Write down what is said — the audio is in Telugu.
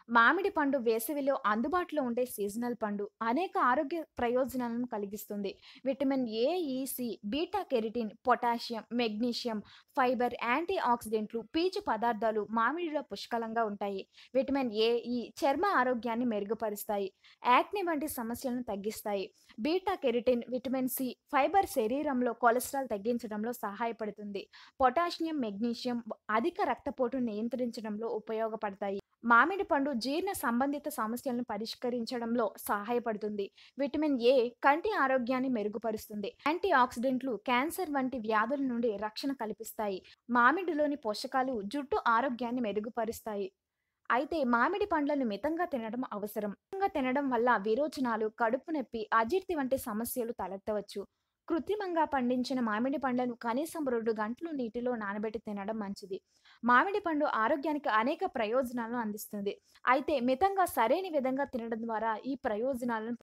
మామిడి పండు వేసవిలో అందుబాటులో ఉండే సీజనల్ పండు. అనేక ఆరోగ్య ప్రయోజనాలను కలిగిస్తుంది. Vitamin A, E, C, beta carotene, potassium, magnesium, fibre, యాంటీ ఆక్సిడెంట్లు, పీచు పదార్థాలు మామిడిలో పుష్కలంగా ఉంటాయి. విటమిన్ ఏ, ఈ చర్మ ఆరోగ్యాన్ని మెరుగుపరుస్తాయి. యాక్నే వంటి సమస్యలను తగ్గిస్తాయి. Beta carotene, vitamin C, fibre శరీరంలో కొలెస్ట్రాల్ తగ్గించడంలో సహాయపడుతుంది. పొటాషియం, మెగ్నీషియం అధిక రక్తపోటును నియంత్రించడంలో ఉపయోగపడతాయి. మామిడి పండు జీర్ణ సంబంధిత సమస్యలను పరిష్కరించడంలో సహాయపడుతుంది. విటమిన్ ఏ కంటి ఆరోగ్యాన్ని మెరుగుపరుస్తుంది. యాంటీ ఆక్సిడెంట్లు క్యాన్సర్ వంటి వ్యాధుల నుండి రక్షణ కల్పిస్తాయి. మామిడిలోని పోషకాలు జుట్టు ఆరోగ్యాన్ని మెరుగుపరుస్తాయి. అయితే మామిడి పండ్లను మితంగా తినడం అవసరం. మితంగా తినడం వల్ల విరోచనాలు, కడుపు నొప్పి, అజీర్తి వంటి సమస్యలు తలెత్తవచ్చు. కృత్రిమంగా పండించిన మామిడి పండ్లను కనీసం 2 గంటలు నీటిలో నానబెట్టి తినడం మంచిది. మామిడి పండు ఆరోగ్యానికి అనేక ప్రయోజనాలను అందిస్తుంది. అయితే మితంగా సరైన విధంగా తినడం ద్వారా ఈ ప్రయోజనాలను